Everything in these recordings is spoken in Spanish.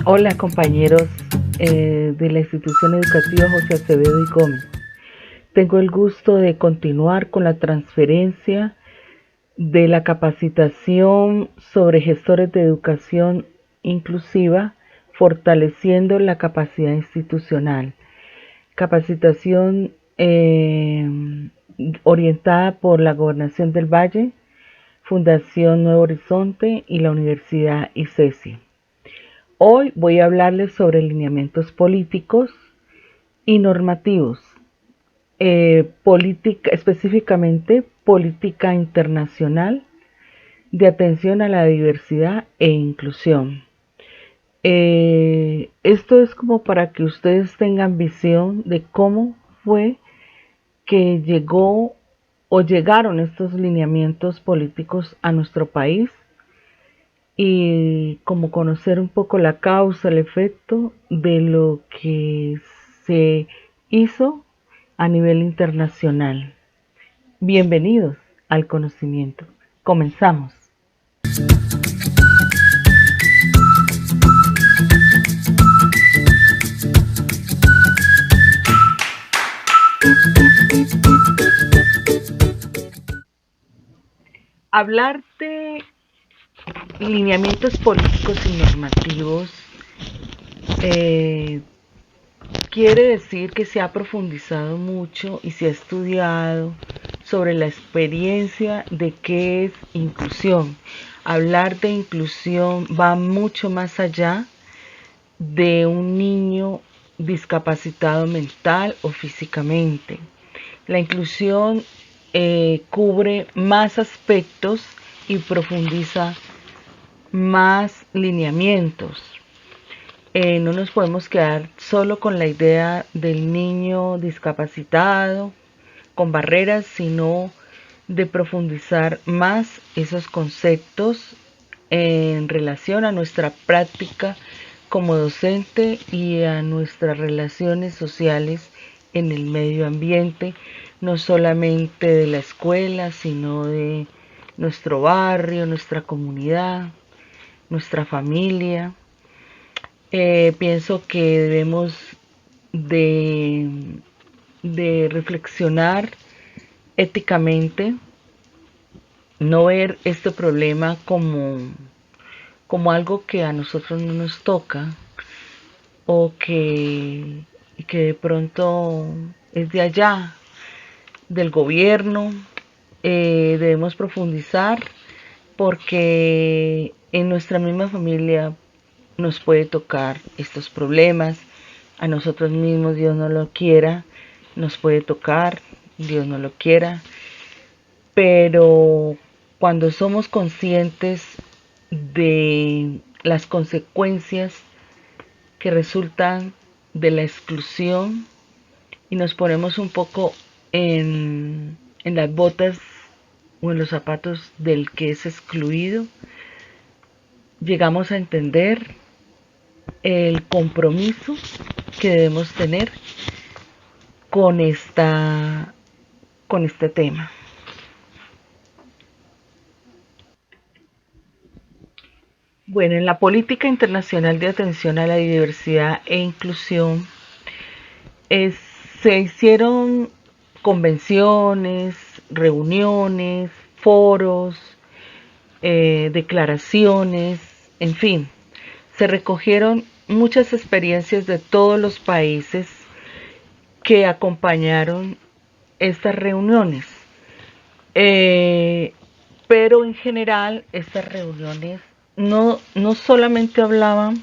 Hola compañeros de la institución educativa José Acevedo y Gómez. Tengo el gusto de continuar con la transferencia de la capacitación sobre gestores de educación inclusiva, fortaleciendo la capacidad institucional. Capacitación orientada por la Gobernación del Valle, Fundación Nuevo Horizonte y la Universidad ICESI. Hoy voy a hablarles sobre lineamientos políticos y normativos, específicamente política internacional de atención a la diversidad e inclusión. Esto es como para que ustedes tengan visión de cómo fue que llegó o llegaron estos lineamientos políticos a nuestro país y como conocer un poco la causa, el efecto de lo que se hizo a nivel internacional. Bienvenidos al conocimiento. Comenzamos. Hablar de lineamientos políticos y normativos quiere decir que se ha profundizado mucho y se ha estudiado sobre la experiencia de qué es inclusión. Hablar de inclusión va mucho más allá de un niño discapacitado mental o físicamente. La inclusión cubre más aspectos y profundiza más lineamientos. No nos podemos quedar solo con la idea del niño discapacitado, con barreras, sino de profundizar más esos conceptos en relación a nuestra práctica como docente y a nuestras relaciones sociales en el medio ambiente, no solamente de la escuela, sino de nuestro barrio, nuestra comunidad, nuestra familia. Pienso que debemos de, de reflexionar éticamente, no ver este problema como algo que a nosotros no nos toca o que de pronto es de allá, del gobierno. Debemos profundizar porque en nuestra misma familia nos puede tocar estos problemas. A nosotros mismos, Dios no lo quiera, nos puede tocar, Dios no lo quiera. Pero cuando somos conscientes de las consecuencias que resultan de la exclusión y nos ponemos un poco en las botas o en los zapatos del que es excluido, llegamos a entender el compromiso que debemos tener con con este tema. Bueno, en la política internacional de atención a la diversidad e inclusión es, se hicieron convenciones, reuniones, foros, declaraciones, en fin, se recogieron muchas experiencias de todos los países que acompañaron estas reuniones. Eh, pero en general estas reuniones no solamente hablaban,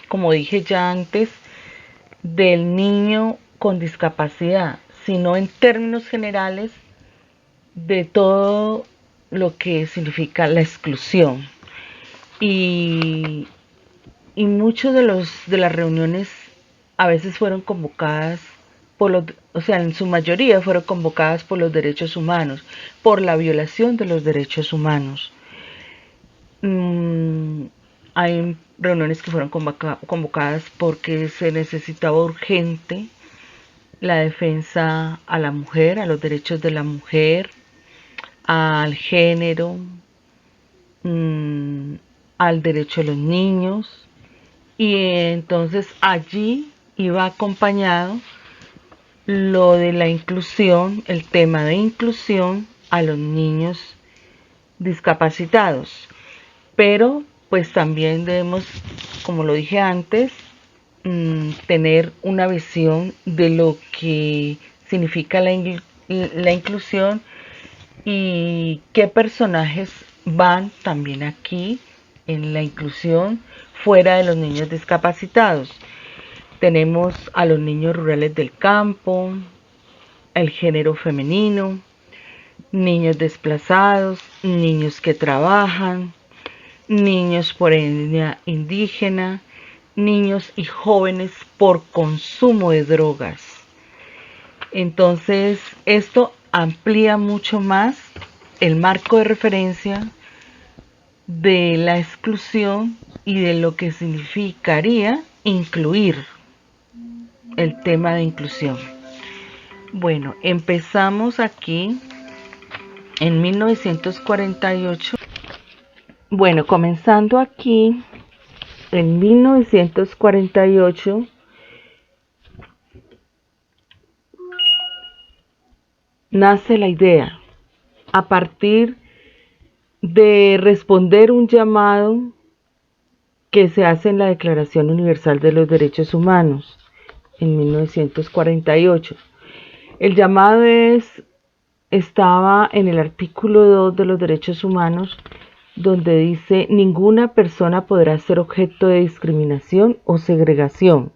como dije ya antes, del niño con discapacidad, sino en términos generales de todo lo que significa la exclusión. Y, y muchos de las reuniones a veces fueron convocadas por los, o sea, en su mayoría fueron convocadas por los derechos humanos, por la violación de los derechos humanos. Mm, Hay reuniones que fueron convocadas porque se necesitaba urgente la defensa a la mujer, a los derechos de la mujer, al género, al derecho de los niños. Y entonces allí iba acompañado lo de la inclusión, el tema de inclusión a los niños discapacitados. Pero pues también debemos, como lo dije antes, tener una visión de lo que significa la inclusión y qué personajes van también aquí en la inclusión fuera de los niños discapacitados. Tenemos a los niños rurales del campo, el género femenino, niños desplazados, niños que trabajan, niños por etnia indígena, niños y jóvenes por consumo de drogas. Entonces, esto amplía mucho más el marco de referencia de la exclusión y de lo que significaría incluir el tema de inclusión. Bueno, empezamos aquí en 1948. Bueno, comenzando aquí en 1948 nace la idea a partir de responder un llamado que se hace en la Declaración Universal de los Derechos Humanos en 1948. El llamado estaba en el artículo 2 de los derechos humanos, donde dice: ninguna persona podrá ser objeto de discriminación o segregación.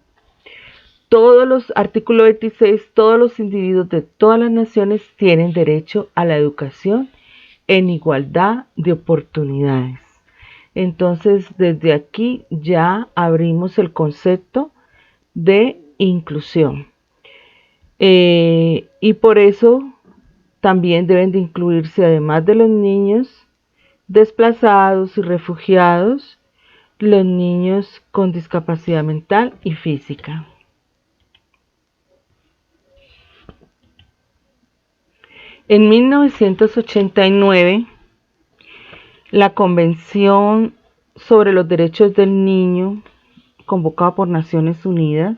Artículo 26, todos los individuos de todas las naciones tienen derecho a la educación en igualdad de oportunidades. Entonces, desde aquí ya abrimos el concepto de inclusión. Y por eso también deben de incluirse, además de los niños desplazados y refugiados, los niños con discapacidad mental y física. En 1989, la Convención sobre los Derechos del Niño, convocada por Naciones Unidas,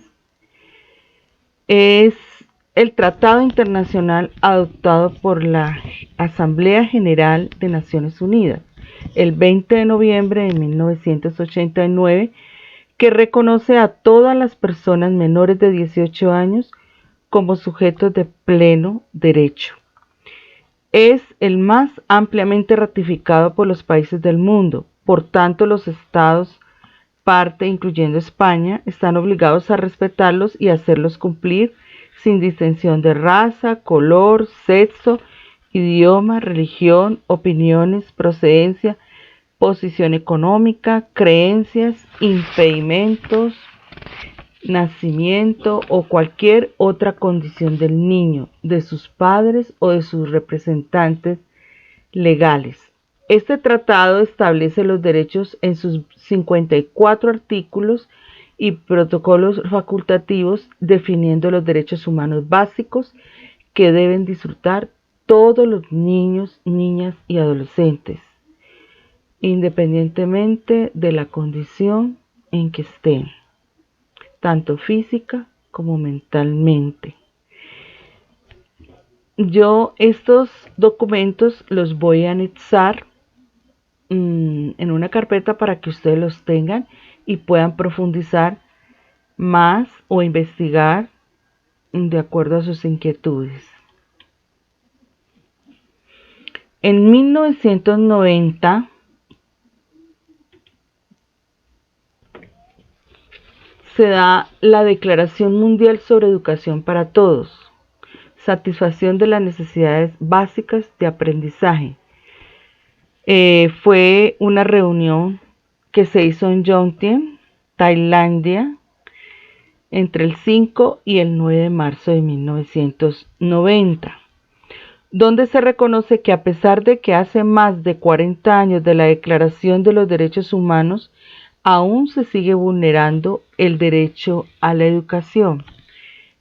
es el tratado internacional adoptado por la Asamblea General de Naciones Unidas el 20 de noviembre de 1989, que reconoce a todas las personas menores de 18 años como sujetos de pleno derecho. Es el más ampliamente ratificado por los países del mundo. Por tanto, los estados parte, incluyendo España, están obligados a respetarlos y hacerlos cumplir sin distinción de raza, color, sexo, idioma, religión, opiniones, procedencia, posición económica, creencias, impedimentos, nacimiento o cualquier otra condición del niño, de sus padres o de sus representantes legales. Este tratado establece los derechos en sus 54 artículos y protocolos facultativos, definiendo los derechos humanos básicos que deben disfrutar todos los niños, niñas y adolescentes, independientemente de la condición en que estén, tanto física como mentalmente. Yo estos documentos los voy a anexar en una carpeta para que ustedes los tengan y puedan profundizar más o investigar de acuerdo a sus inquietudes. En 1990 se da la Declaración Mundial sobre Educación para Todos, satisfacción de las necesidades básicas de aprendizaje. Fue una reunión que se hizo en Yongtien, Tailandia, entre el 5 y el 9 de marzo de 1990, donde se reconoce que a pesar de que hace más de 40 años de la Declaración de los Derechos Humanos, aún se sigue vulnerando el derecho a la educación.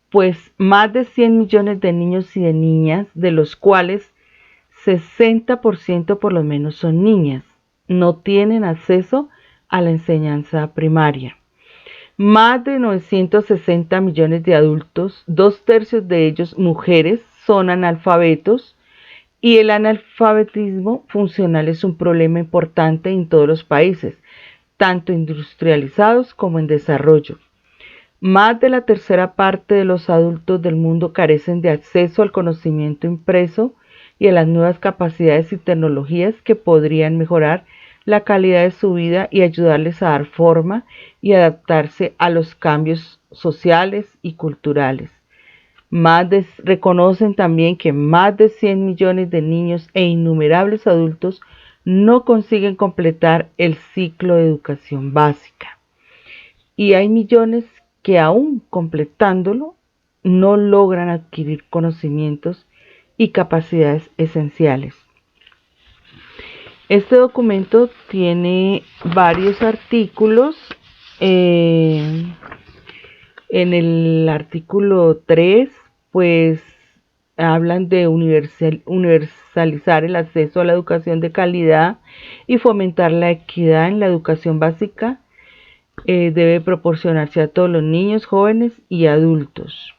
pues más de 100 millones de niños y de niñas, de los cuales 60% por lo menos son niñas, no tienen acceso a la enseñanza primaria. Más de 960 millones de adultos, 2/3 de ellos mujeres, son analfabetos, y el analfabetismo funcional es un problema importante en todos los países, tanto industrializados como en desarrollo. Más de la tercera parte de los adultos del mundo carecen de acceso al conocimiento impreso y a las nuevas capacidades y tecnologías que podrían mejorar la calidad de su vida y ayudarles a dar forma y adaptarse a los cambios sociales y culturales. Reconocen también que más de 100 millones de niños e innumerables adultos no consiguen completar el ciclo de educación básica. Y hay millones que aún completándolo no logran adquirir conocimientos y capacidades esenciales. Este documento tiene varios artículos. En el artículo 3, pues hablan de universalizar el acceso a la educación de calidad y fomentar la equidad en la educación básica. Debe proporcionarse a todos los niños, jóvenes y adultos.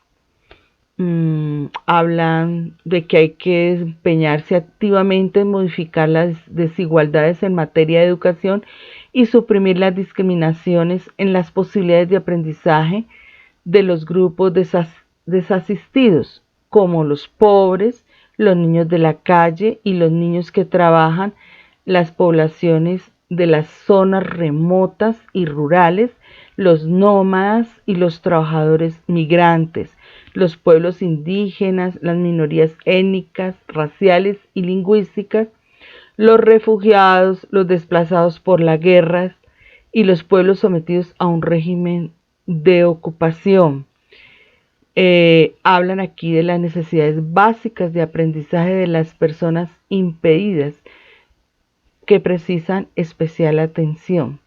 Hablan de que hay que empeñarse activamente en modificar las desigualdades en materia de educación y suprimir las discriminaciones en las posibilidades de aprendizaje de los grupos desasistidos, como los pobres, los niños de la calle y los niños que trabajan, las poblaciones de las zonas remotas y rurales, los nómadas y los trabajadores migrantes, los pueblos indígenas, las minorías étnicas, raciales y lingüísticas, los refugiados, los desplazados por las guerras y los pueblos sometidos a un régimen de ocupación. Hablan aquí de las necesidades básicas de aprendizaje de las personas impedidas que precisan especial atención.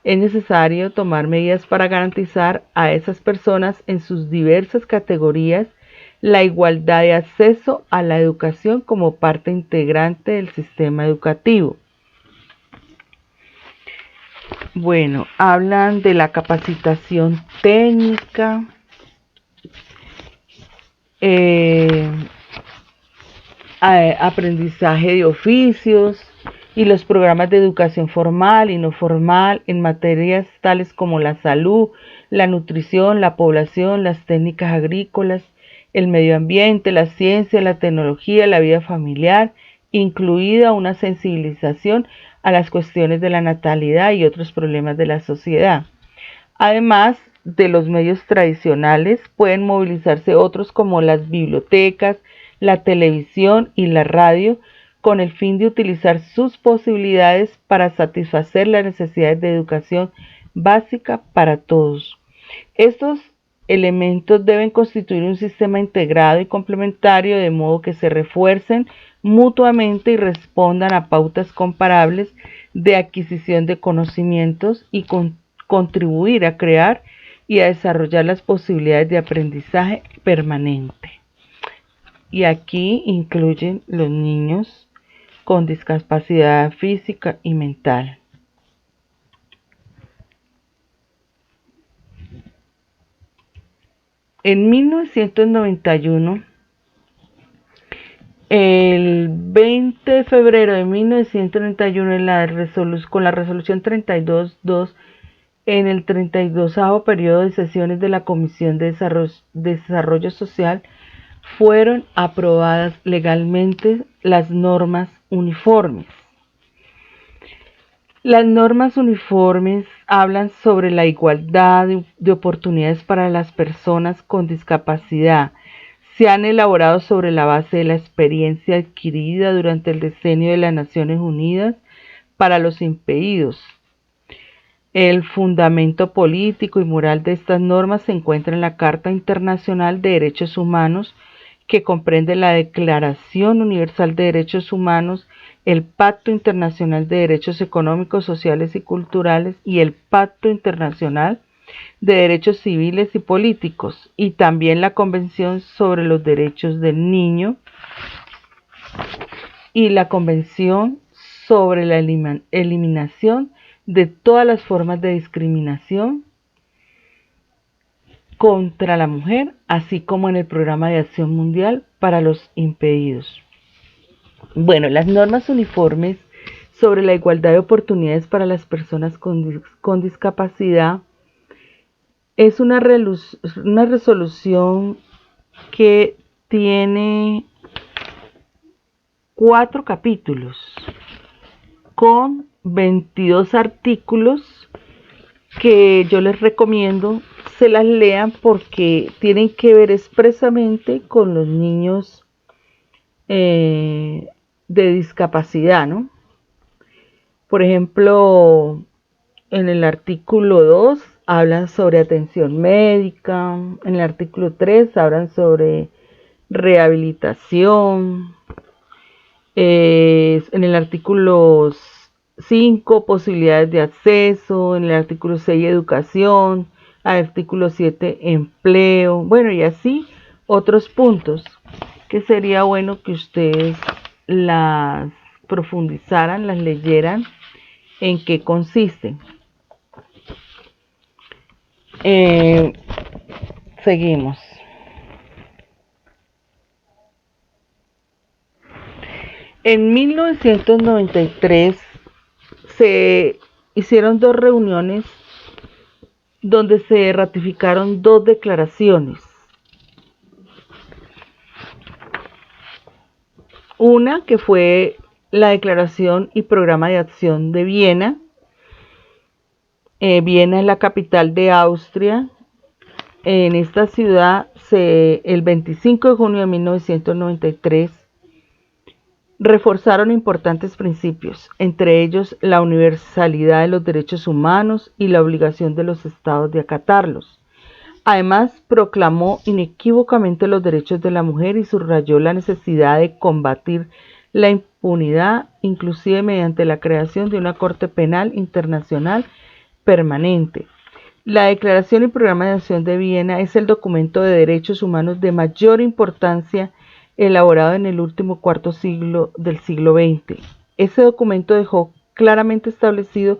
Es necesario tomar medidas para garantizar a esas personas en sus diversas categorías la igualdad de acceso a la educación como parte integrante del sistema educativo. Bueno, hablan de la capacitación técnica, aprendizaje de oficios y los programas de educación formal y no formal en materias tales como la salud, la nutrición, la población, las técnicas agrícolas, el medio ambiente, la ciencia, la tecnología, la vida familiar, incluida una sensibilización a las cuestiones de la natalidad y otros problemas de la sociedad. Además de los medios tradicionales, pueden movilizarse otros como las bibliotecas, la televisión y la radio, con el fin de utilizar sus posibilidades para satisfacer las necesidades de educación básica para todos. Estos elementos deben constituir un sistema integrado y complementario de modo que se refuercen mutuamente y respondan a pautas comparables de adquisición de conocimientos y contribuir a crear y a desarrollar las posibilidades de aprendizaje permanente. Y aquí incluyen los niños con discapacidad física y mental. En 1991, el 20 de febrero de 1991, con la resolución 32.2, en el 32º periodo de sesiones de la Comisión de Desarrollo Social, fueron aprobadas legalmente las normas uniformes. Las normas uniformes hablan sobre la igualdad de oportunidades para las personas con discapacidad. Se han elaborado sobre la base de la experiencia adquirida durante el decenio de las Naciones Unidas para los impedidos. El fundamento político y moral de estas normas se encuentra en la Carta Internacional de Derechos Humanos, que comprende la Declaración Universal de Derechos Humanos, el Pacto Internacional de Derechos Económicos, Sociales y Culturales y el Pacto Internacional de Derechos Civiles y Políticos, y también la Convención sobre los Derechos del Niño y la Convención sobre la eliminación de todas las formas de discriminación contra la mujer, así como en el Programa de Acción Mundial para los Impedidos. Bueno, las normas uniformes sobre la igualdad de oportunidades para las personas con discapacidad es una resolución que tiene 4 capítulos con 22 artículos que yo les recomiendo se las lean porque tienen que ver expresamente con los niños de discapacidad, ¿no? Por ejemplo, en el artículo 2 hablan sobre atención médica, en el artículo 3 hablan sobre rehabilitación, en el artículo 5 posibilidades de acceso, en el artículo 6 educación, artículo 7 empleo, bueno, y así otros puntos que sería bueno que ustedes las profundizaran, las leyeran en qué consisten. Seguimos. En 1993 se hicieron 2 reuniones donde se ratificaron 2 declaraciones. Una que fue la Declaración y Programa de Acción de Viena. Viena es la capital de Austria. En esta ciudad, el 25 de junio de 1993, reforzaron importantes principios, entre ellos la universalidad de los derechos humanos y la obligación de los estados de acatarlos. Además, proclamó inequívocamente los derechos de la mujer y subrayó la necesidad de combatir la impunidad, inclusive mediante la creación de una Corte Penal Internacional permanente. La Declaración y Programa de Acción de Viena es el documento de derechos humanos de mayor importancia elaborado en el último cuarto siglo del siglo XX. Ese documento dejó claramente establecido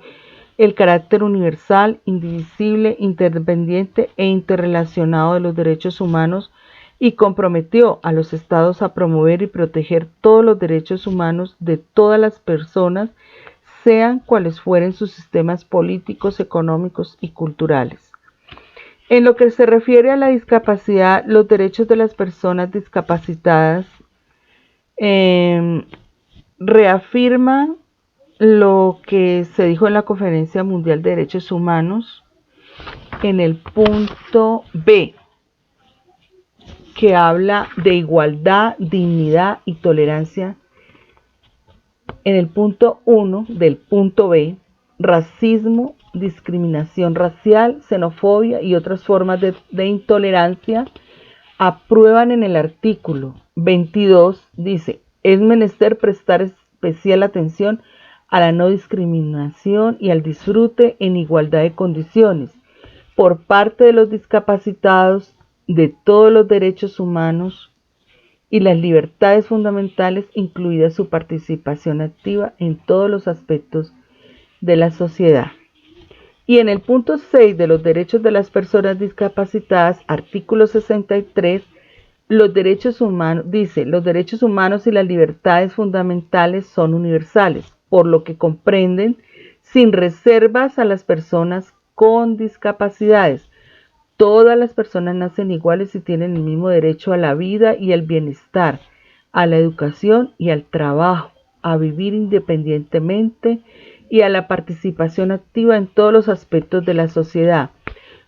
el carácter universal, indivisible, interdependiente e interrelacionado de los derechos humanos y comprometió a los estados a promover y proteger todos los derechos humanos de todas las personas, sean cuales fueren sus sistemas políticos, económicos y culturales. En lo que se refiere a la discapacidad, los derechos de las personas discapacitadas reafirman lo que se dijo en la Conferencia Mundial de Derechos Humanos en el punto B, que habla de igualdad, dignidad y tolerancia. En el punto 1 del punto B, racismo, discriminación racial, xenofobia y otras formas de intolerancia, aprueban en el artículo 22, dice, es menester prestar especial atención a la no discriminación y al disfrute en igualdad de condiciones por parte de los discapacitados de todos los derechos humanos y las libertades fundamentales, incluida su participación activa en todos los aspectos de la sociedad. Y en el punto 6 de los derechos de las personas discapacitadas, artículo 63, los derechos humanos, dice, los derechos humanos y las libertades fundamentales son universales, por lo que comprenden sin reservas a las personas con discapacidades. Todas las personas nacen iguales y tienen el mismo derecho a la vida y al bienestar, a la educación y al trabajo, a vivir independientemente y a la participación activa en todos los aspectos de la sociedad.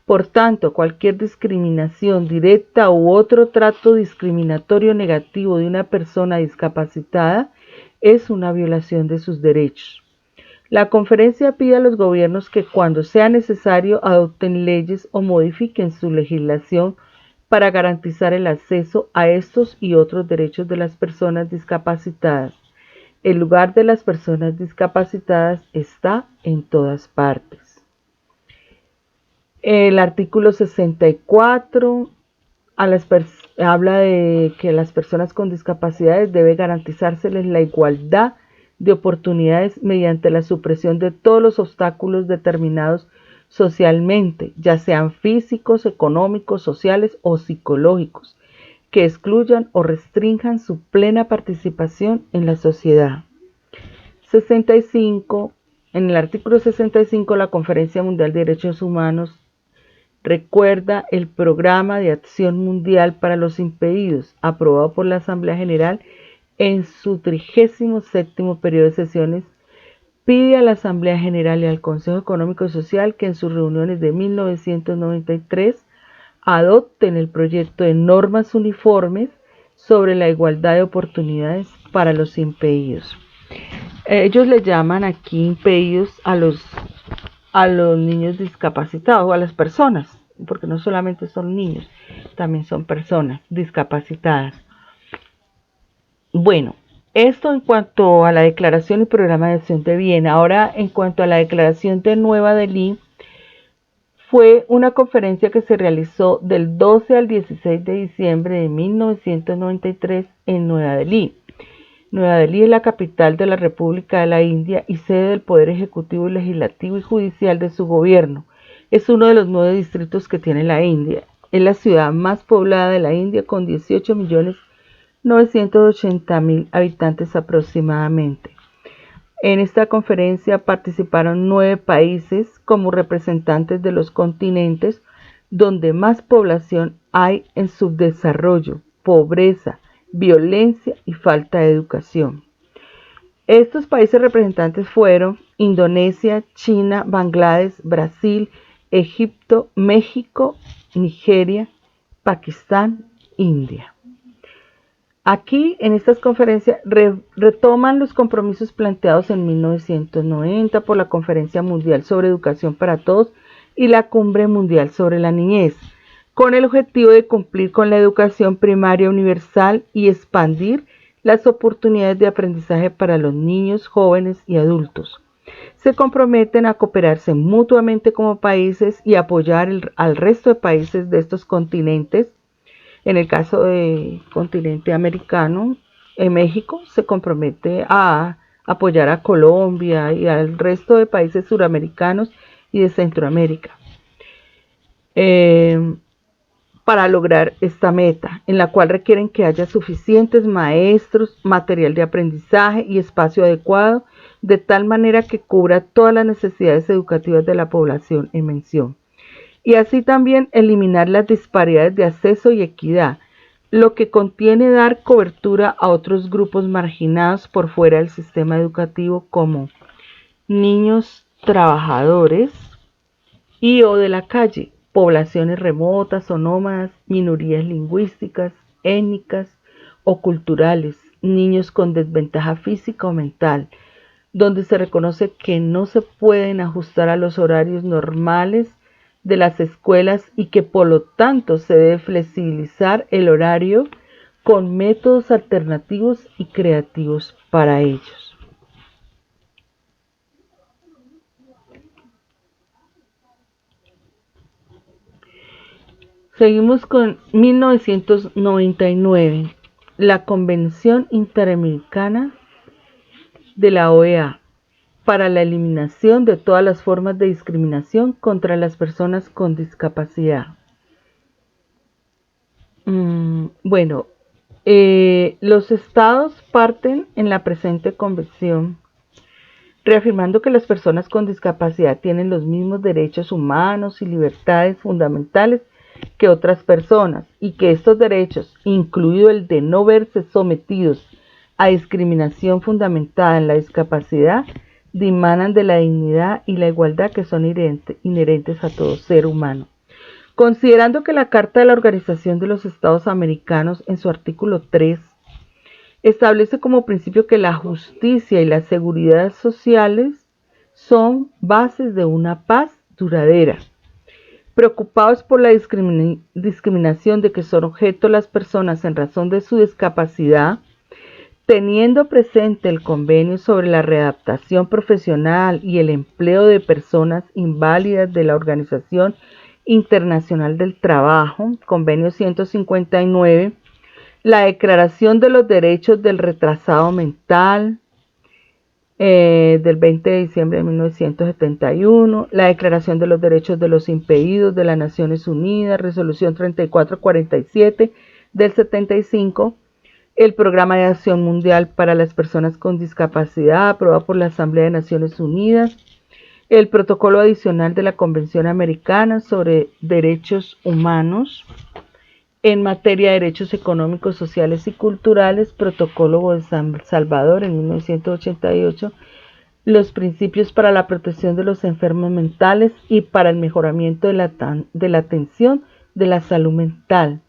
Por tanto, cualquier discriminación directa u otro trato discriminatorio negativo de una persona discapacitada es una violación de sus derechos. La conferencia pide a los gobiernos que cuando sea necesario adopten leyes o modifiquen su legislación para garantizar el acceso a estos y otros derechos de las personas discapacitadas. El lugar de las personas discapacitadas está en todas partes. El artículo 64 habla de que las personas con discapacidades debe garantizárseles la igualdad de oportunidades mediante la supresión de todos los obstáculos determinados socialmente, ya sean físicos, económicos, sociales o psicológicos, que excluyan o restrinjan su plena participación en la sociedad. 65. En el artículo 65, la Conferencia Mundial de Derechos Humanos recuerda el Programa de Acción Mundial para los Impedidos, aprobado por la Asamblea General en su 37º periodo de sesiones. Pide a la Asamblea General y al Consejo Económico y Social que en sus reuniones de 1993 adopten el proyecto de normas uniformes sobre la igualdad de oportunidades para los impedidos. Ellos le llaman aquí impedidos a los niños discapacitados o a las personas, porque no solamente son niños, también son personas discapacitadas. Bueno, esto en cuanto a la Declaración y Programa de Acción de Viena. Ahora, en cuanto a la Declaración de Nueva Delhi, fue una conferencia que se realizó del 12 al 16 de diciembre de 1993 en Nueva Delhi. Nueva Delhi es la capital de la República de la India y sede del Poder Ejecutivo, Legislativo y Judicial de su gobierno. Es uno de los 9 distritos que tiene la India. Es la ciudad más poblada de la India con 18.980.000 habitantes aproximadamente. En esta conferencia participaron 9 países como representantes de los continentes donde más población hay en subdesarrollo, pobreza, violencia y falta de educación. Estos países representantes fueron Indonesia, China, Bangladesh, Brasil, Egipto, México, Nigeria, Pakistán, India. Aquí en estas conferencias retoman los compromisos planteados en 1990 por la Conferencia Mundial sobre Educación para Todos y la Cumbre Mundial sobre la Niñez, con el objetivo de cumplir con la educación primaria universal y expandir las oportunidades de aprendizaje para los niños, jóvenes y adultos. Se comprometen a cooperarse mutuamente como países y apoyar al resto de países de estos continentes. En el caso del continente americano, en México se compromete a apoyar a Colombia y al resto de países suramericanos y de Centroamérica para lograr esta meta, en la cual requieren que haya suficientes maestros, material de aprendizaje y espacio adecuado, de tal manera que cubra todas las necesidades educativas de la población en mención. Y así también eliminar las disparidades de acceso y equidad, lo que contiene dar cobertura a otros grupos marginados por fuera del sistema educativo como niños trabajadores y o de la calle, poblaciones remotas o nómadas, minorías lingüísticas, étnicas o culturales, niños con desventaja física o mental, donde se reconoce que no se pueden ajustar a los horarios normales de las escuelas y que por lo tanto se debe flexibilizar el horario con métodos alternativos y creativos para ellos. Seguimos con 1999, la Convención Interamericana de la OEA para la eliminación de todas las formas de discriminación contra las personas con discapacidad. Los estados parten en la presente convención reafirmando que las personas con discapacidad tienen los mismos derechos humanos y libertades fundamentales que otras personas y que estos derechos, incluido el de no verse sometidos a discriminación fundamentada en la discapacidad, dimanan de la dignidad y la igualdad que son inherentes a todo ser humano. Considerando que la Carta de la Organización de los Estados Americanos, en su artículo 3, establece como principio que la justicia y la seguridad sociales son bases de una paz duradera. Preocupados por la discriminación de que son objeto las personas en razón de su discapacidad, teniendo presente el convenio sobre la readaptación profesional y el empleo de personas inválidas de la Organización Internacional del Trabajo, convenio 159, la Declaración de los Derechos del Retrasado Mental, del 20 de diciembre de 1971, la Declaración de los Derechos de los Impedidos de las Naciones Unidas, Resolución 3447 del 75, el Programa de Acción Mundial para las Personas con Discapacidad, aprobado por la Asamblea de Naciones Unidas, el Protocolo Adicional de la Convención Americana sobre Derechos Humanos en materia de derechos económicos, sociales y culturales, Protocolo de San Salvador en 1988, los principios para la protección de los enfermos mentales y para el mejoramiento de la atención de la salud mental.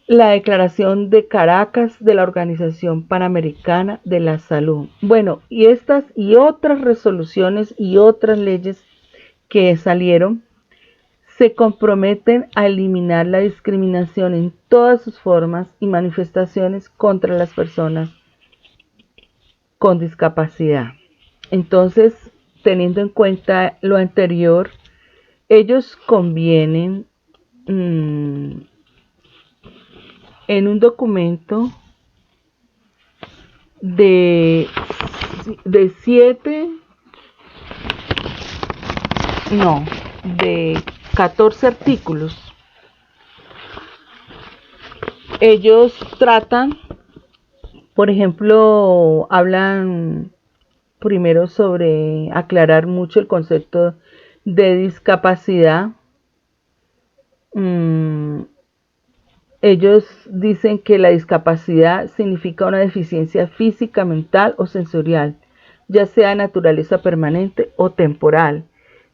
La Declaración de Caracas de la Organización Panamericana de la Salud. Bueno, y estas y otras resoluciones y otras leyes que salieron se comprometen a eliminar la discriminación en todas sus formas y manifestaciones contra las personas con discapacidad. Entonces, teniendo en cuenta lo anterior, ellos convienen en un documento de 14 artículos. Ellos tratan, por ejemplo, hablan primero sobre aclarar mucho el concepto de discapacidad. Ellos dicen que la discapacidad significa una deficiencia física, mental o sensorial, ya sea de naturaleza permanente o temporal,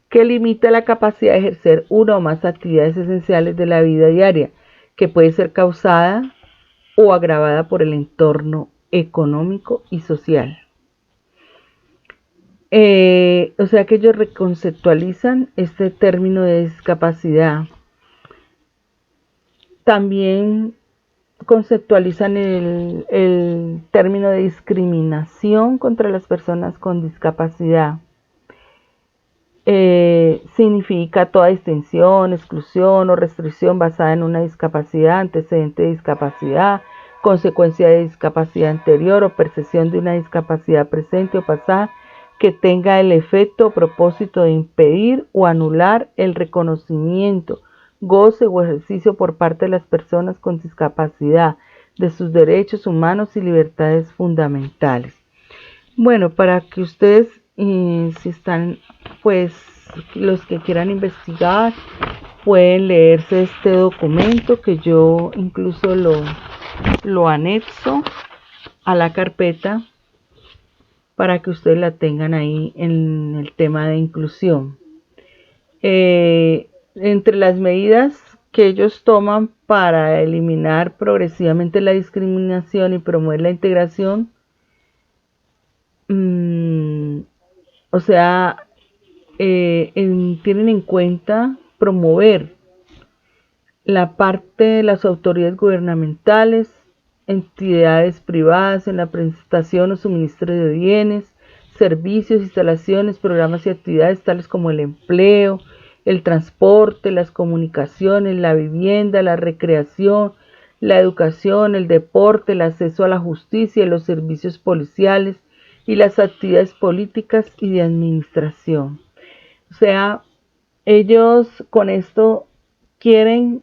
que limita la capacidad de ejercer una o más actividades esenciales de la vida diaria, que puede ser causada o agravada por el entorno económico y social. O sea que ellos reconceptualizan este término de discapacidad. También conceptualizan el término de discriminación contra las personas con discapacidad. Significa toda distinción, exclusión o restricción basada en una discapacidad, antecedente de discapacidad, consecuencia de discapacidad anterior o percepción de una discapacidad presente o pasada que tenga el efecto o propósito de impedir o anular el reconocimiento, goce o ejercicio por parte de las personas con discapacidad de sus derechos humanos y libertades fundamentales. Bueno, para que ustedes, si están, pues, los que quieran investigar, pueden leerse este documento que yo incluso lo anexo a la carpeta para que ustedes la tengan ahí en el tema de inclusión. Entre las medidas que ellos toman para eliminar progresivamente la discriminación y promover la integración, o sea, tienen en cuenta promover la parte de las autoridades gubernamentales, entidades privadas en la prestación o suministro de bienes, servicios, instalaciones, programas y actividades tales como el empleo, el transporte, las comunicaciones, la vivienda, la recreación, la educación, el deporte, el acceso a la justicia y los servicios policiales y las actividades políticas y de administración. O sea, ellos con esto quieren,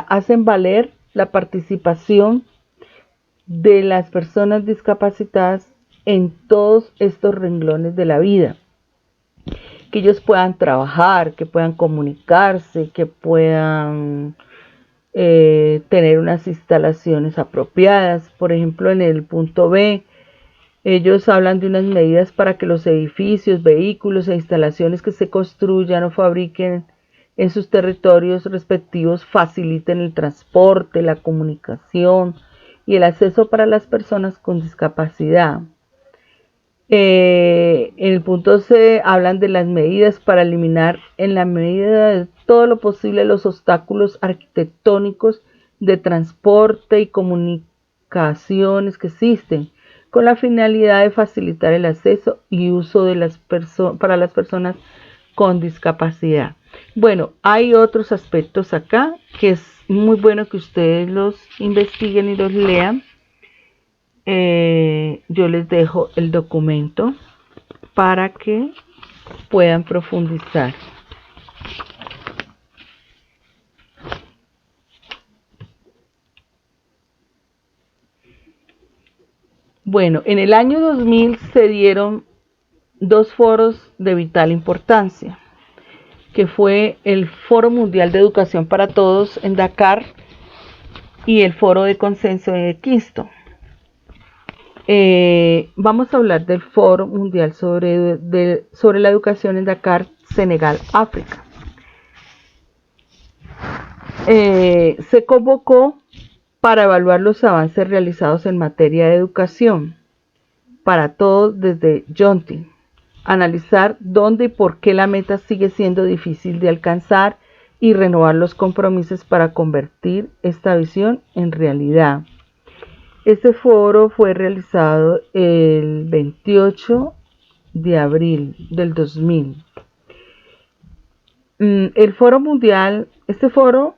hacen valer la participación de las personas discapacitadas en todos estos renglones de la vida. Que ellos puedan trabajar, que puedan comunicarse, que puedan tener unas instalaciones apropiadas. Por ejemplo, en el punto B, ellos hablan de unas medidas para que los edificios, vehículos e instalaciones que se construyan o fabriquen en sus territorios respectivos faciliten el transporte, la comunicación y el acceso para las personas con discapacidad. En el punto C hablan de las medidas para eliminar en la medida de todo lo posible los obstáculos arquitectónicos de transporte y comunicaciones que existen, con la finalidad de facilitar el acceso y uso de para las personas con discapacidad. Bueno, hay otros aspectos acá que es muy bueno que ustedes los investiguen y los lean. Yo les dejo el documento para que puedan profundizar. Bueno, en el año 2000 se dieron dos foros de vital importancia, que fue el Foro Mundial de Educación para Todos en Dakar y el Foro de Consenso de Kingston. Vamos a hablar del Foro Mundial sobre la educación en Dakar, Senegal, África. Se convocó para evaluar los avances realizados en materia de educación para todos desde Yonti, analizar dónde y por qué la meta sigue siendo difícil de alcanzar y renovar los compromisos para convertir esta visión en realidad. Este foro fue realizado el 28 de abril del 2000. El Foro Mundial, este foro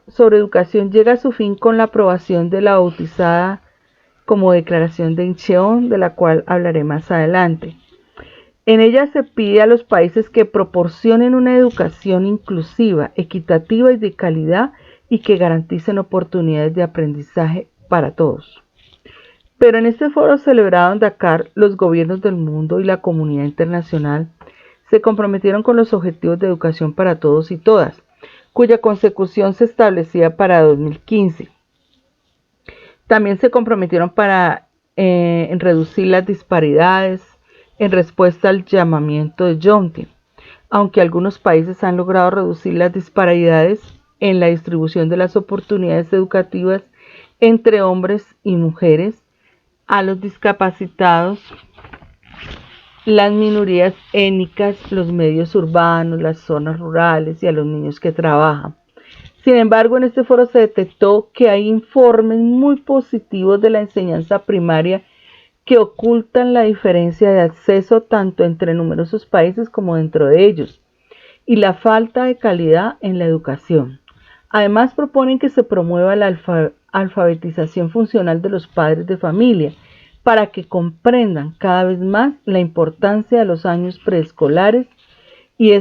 sobre educación llega a su fin con la aprobación de la bautizada como Declaración de Incheon, de la cual hablaré más adelante. En ella se pide a los países que proporcionen una educación inclusiva, equitativa y de calidad y que garanticen oportunidades de aprendizaje para todos. Pero en este foro celebrado en Dakar, los gobiernos del mundo y la comunidad internacional se comprometieron con los objetivos de educación para todos y todas, cuya consecución se establecía para 2015. También se comprometieron en reducir las disparidades en respuesta al llamamiento de Yonti, aunque algunos países han logrado reducir las disparidades en la distribución de las oportunidades educativas entre hombres y mujeres, a los discapacitados, las minorías étnicas, los medios urbanos, las zonas rurales y a los niños que trabajan. Sin embargo, en este foro se detectó que hay informes muy positivos de la enseñanza primaria que ocultan la diferencia de acceso tanto entre numerosos países como dentro de ellos y la falta de calidad en la educación. Además, proponen que se promueva la alfabetización funcional de los padres de familia para que comprendan cada vez más la importancia de los años preescolares y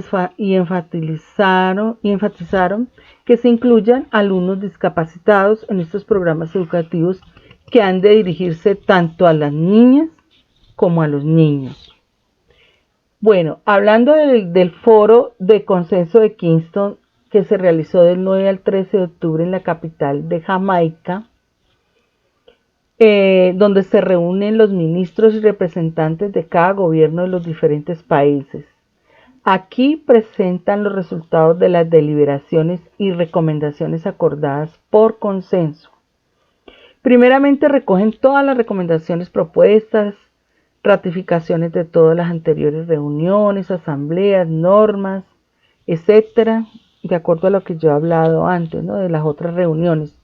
enfatizaron que se incluyan alumnos discapacitados en estos programas educativos que han de dirigirse tanto a las niñas como a los niños. Bueno, hablando del foro de consenso de Kingston que se realizó del 9 al 13 de octubre en la capital de Jamaica, donde se reúnen los ministros y representantes de cada gobierno de los diferentes países. Aquí presentan los resultados de las deliberaciones y recomendaciones acordadas por consenso. Primeramente recogen todas las recomendaciones propuestas, ratificaciones de todas las anteriores reuniones, asambleas, normas, etcétera, de acuerdo a lo que yo he hablado antes, ¿no? De las otras reuniones.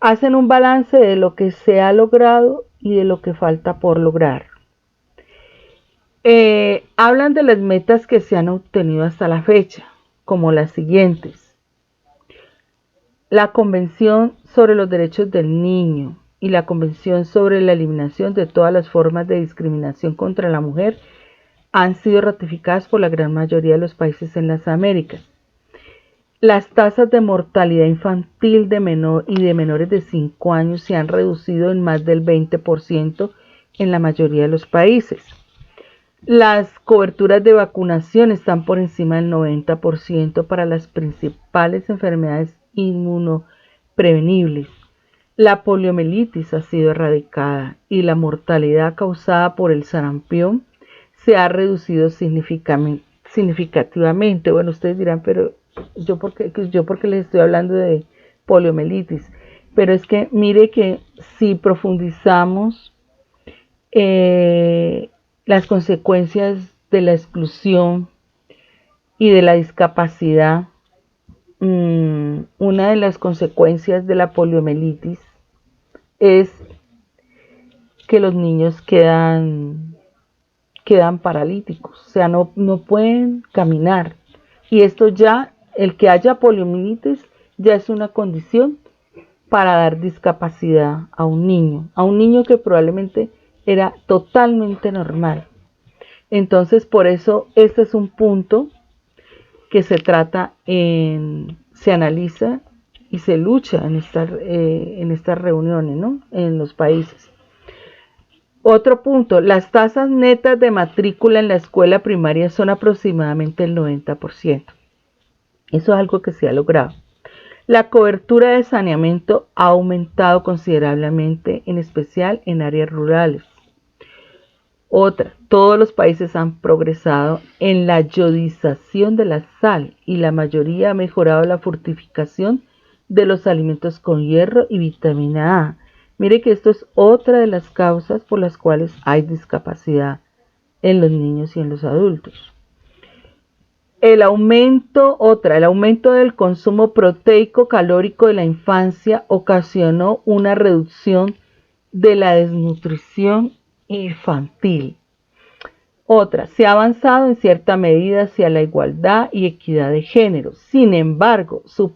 Hacen un balance de lo que se ha logrado y de lo que falta por lograr. Hablan de las metas que se han obtenido hasta la fecha, como las siguientes: la Convención sobre los Derechos del Niño y la Convención sobre la eliminación de todas las formas de discriminación contra la mujer han sido ratificadas por la gran mayoría de los países en las Américas. Las tasas de mortalidad infantil de menores de 5 años se han reducido en más del 20% en la mayoría de los países. Las coberturas de vacunación están por encima del 90% para las principales enfermedades inmunoprevenibles. La poliomielitis ha sido erradicada y la mortalidad causada por el sarampión se ha reducido significativamente. Bueno, ustedes dirán, pero yo porque les estoy hablando de poliomielitis. Pero es que mire que si profundizamos las consecuencias de la exclusión y de la discapacidad, una de las consecuencias de la poliomielitis es que los niños quedan quedan paralíticos, o sea, no pueden caminar. Y esto ya, el que haya poliomielitis ya es una condición para dar discapacidad a un niño que probablemente era totalmente normal. Entonces, por eso, este es un punto que se trata se analiza y se lucha en estas reuniones, ¿no? En los países. Otro punto, las tasas netas de matrícula en la escuela primaria son aproximadamente el 90%. Eso es algo que se ha logrado. La cobertura de saneamiento ha aumentado considerablemente, en especial en áreas rurales. Otra, todos los países han progresado en la yodización de la sal y la mayoría ha mejorado la fortificación de los alimentos con hierro y vitamina A. Mire que esto es otra de las causas por las cuales hay discapacidad en los niños y en los adultos. El aumento del consumo proteico calórico de la infancia ocasionó una reducción de la desnutrición infantil. Otra, se ha avanzado en cierta medida hacia la igualdad y equidad de género. Sin embargo, su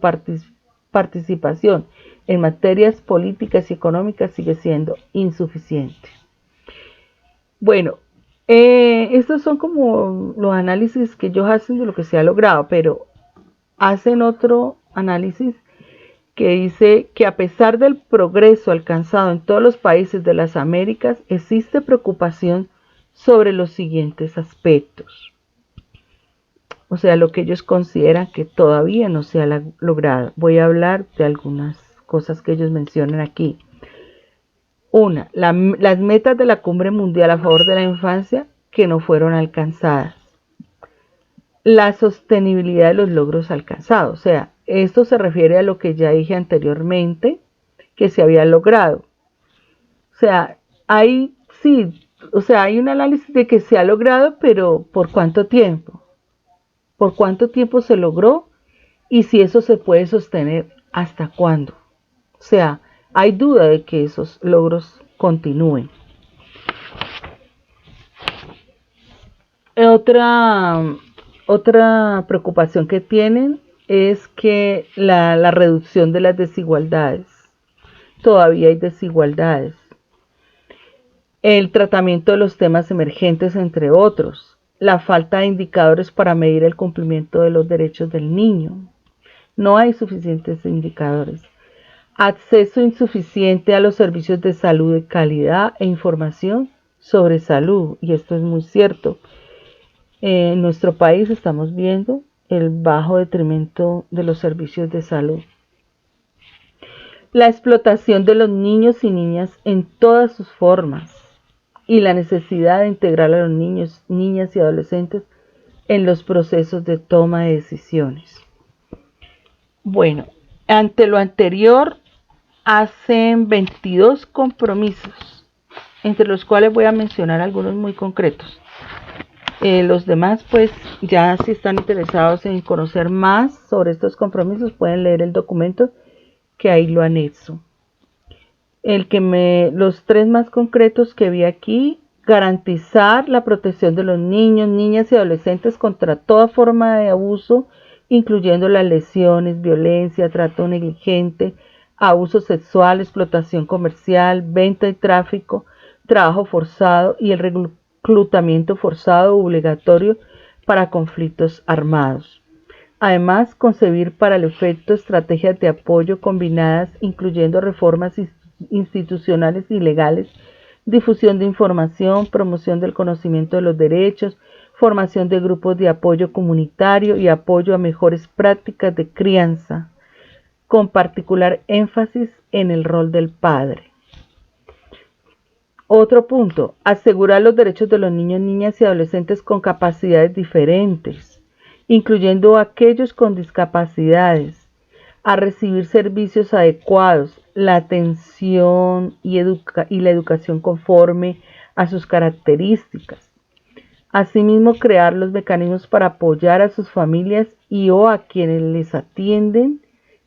participación en materias políticas y económicas sigue siendo insuficiente. Bueno, estos son como los análisis que ellos hacen de lo que se ha logrado, pero hacen otro análisis que dice que a pesar del progreso alcanzado en todos los países de las Américas, existe preocupación sobre los siguientes aspectos. O sea, lo que ellos consideran que todavía no se ha logrado. Voy a hablar de algunas cosas que ellos mencionan aquí. Una, las metas de la Cumbre Mundial a favor de la infancia que no fueron alcanzadas. La sostenibilidad de los logros alcanzados. O sea, esto se refiere a lo que ya dije anteriormente, que se había logrado. O sea, hay un análisis de que se ha logrado, pero ¿por cuánto tiempo? ¿Por cuánto tiempo se logró? Y si eso se puede sostener, ¿hasta cuándo? O sea, hay duda de que esos logros continúen. Otra preocupación que tienen es que la reducción de las desigualdades. Todavía hay desigualdades. El tratamiento de los temas emergentes, entre otros. La falta de indicadores para medir el cumplimiento de los derechos del niño. No hay suficientes indicadores. Acceso insuficiente a los servicios de salud de calidad e información sobre salud. Y esto es muy cierto. En nuestro país estamos viendo el bajo detrimento de los servicios de salud. La explotación de los niños y niñas en todas sus formas y la necesidad de integrar a los niños, niñas y adolescentes en los procesos de toma de decisiones. Bueno, ante lo anterior, hacen 22 compromisos, entre los cuales voy a mencionar algunos muy concretos. Los demás, pues ya si están interesados en conocer más sobre estos compromisos, pueden leer el documento que ahí lo anexo. Los tres más concretos que vi aquí: garantizar la protección de los niños, niñas y adolescentes contra toda forma de abuso, incluyendo las lesiones, violencia, trato negligente, abuso sexual, explotación comercial, venta y tráfico, trabajo forzado y el reclutamiento forzado o obligatorio para conflictos armados. Además, concebir para el efecto estrategias de apoyo combinadas, incluyendo reformas institucionales y legales, difusión de información, promoción del conocimiento de los derechos, formación de grupos de apoyo comunitario y apoyo a mejores prácticas de crianza, con particular énfasis en el rol del padre. Otro punto, asegurar los derechos de los niños, niñas y adolescentes con capacidades diferentes, incluyendo aquellos con discapacidades, a recibir servicios adecuados, la atención y la educación conforme a sus características. Asimismo, crear los mecanismos para apoyar a sus familias o a quienes les atienden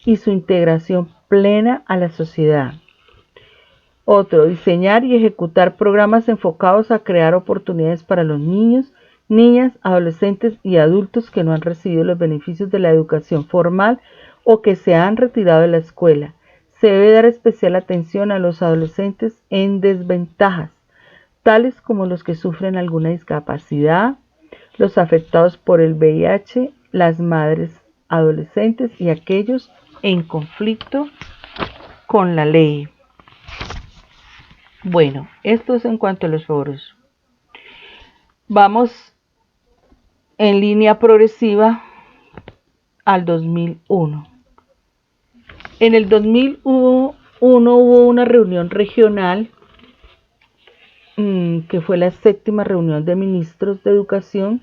y su integración plena a la sociedad. Otro, diseñar y ejecutar programas enfocados a crear oportunidades para los niños, niñas, adolescentes y adultos que no han recibido los beneficios de la educación formal o que se han retirado de la escuela. Se debe dar especial atención a los adolescentes en desventajas, tales como los que sufren alguna discapacidad, los afectados por el VIH, las madres adolescentes y aquellos en conflicto con la ley. Bueno, esto es en cuanto a los foros. Vamos en línea progresiva al 2001. En el 2001 hubo una reunión regional que fue la 7ª reunión de ministros de educación,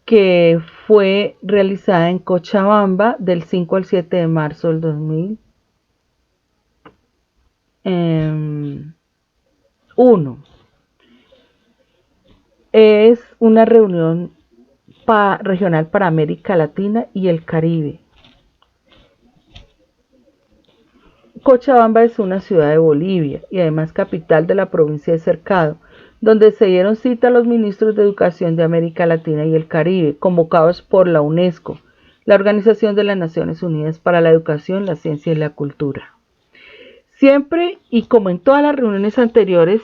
que fue realizada en Cochabamba del 5 al 7 de marzo del 2001. Es una reunión regional para América Latina y el Caribe. Cochabamba es una ciudad de Bolivia y además capital de la provincia de Cercado, donde se dieron cita a los ministros de Educación de América Latina y el Caribe, convocados por la UNESCO, la Organización de las Naciones Unidas para la Educación, la Ciencia y la Cultura. Siempre, y como en todas las reuniones anteriores,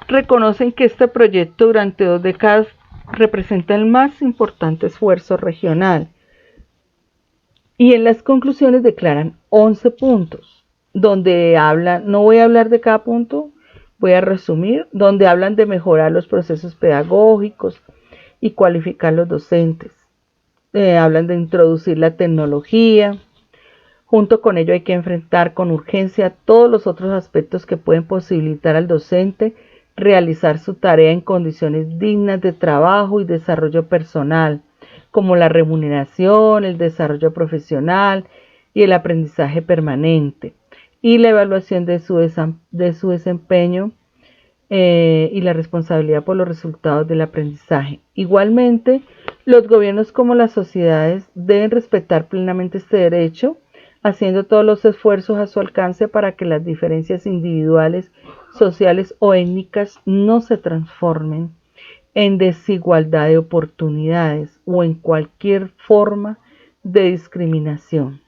reconocen que este proyecto durante 2 décadas representa el más importante esfuerzo regional, y en las conclusiones declaran 11 puntos, donde hablan, no voy a hablar de cada punto, voy a resumir, donde hablan de mejorar los procesos pedagógicos y cualificar los docentes. Hablan de introducir la tecnología. Junto con ello hay que enfrentar con urgencia todos los otros aspectos que pueden posibilitar al docente realizar su tarea en condiciones dignas de trabajo y desarrollo personal, como la remuneración, el desarrollo profesional y el aprendizaje permanente, y la evaluación de su desempeño y la responsabilidad por los resultados del aprendizaje. Igualmente, los gobiernos como las sociedades deben respetar plenamente este derecho, haciendo todos los esfuerzos a su alcance para que las diferencias individuales, sociales o étnicas no se transformen en desigualdad de oportunidades o en cualquier forma de discriminación.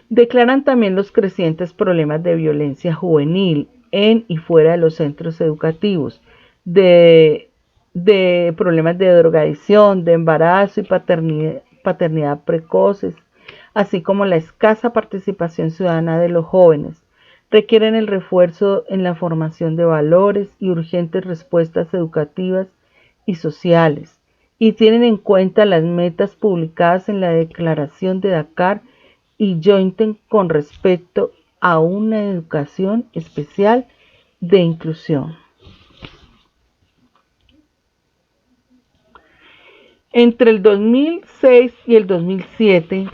Declaran también los crecientes problemas de violencia juvenil en y fuera de los centros educativos, de problemas de drogadicción, de embarazo y paternidad precoces, así como la escasa participación ciudadana de los jóvenes. Requieren el refuerzo en la formación de valores y urgentes respuestas educativas y sociales, y tienen en cuenta las metas publicadas en la Declaración de Dakar y Jointen con respecto a una educación especial de inclusión. Entre el 2006 y el 2007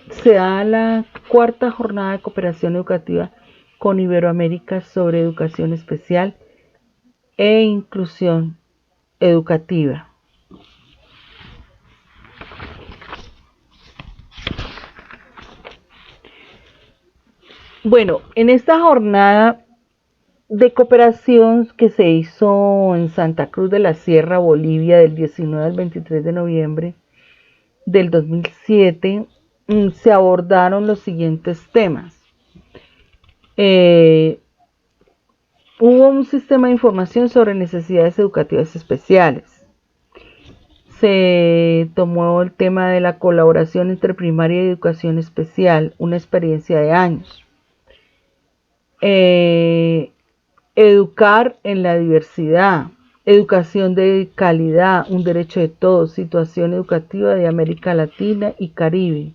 se da la 4ª jornada de cooperación educativa con Iberoamérica sobre educación especial e inclusión educativa. Bueno, en esta jornada de cooperación que se hizo en Santa Cruz de la Sierra, Bolivia, del 19 al 23 de noviembre del 2007, se abordaron los siguientes temas. Hubo un sistema de información sobre necesidades educativas especiales. Se tomó el tema de la colaboración entre primaria y educación especial, una experiencia de años. Educar en la diversidad, educación de calidad, un derecho de todos, situación educativa de América Latina y Caribe.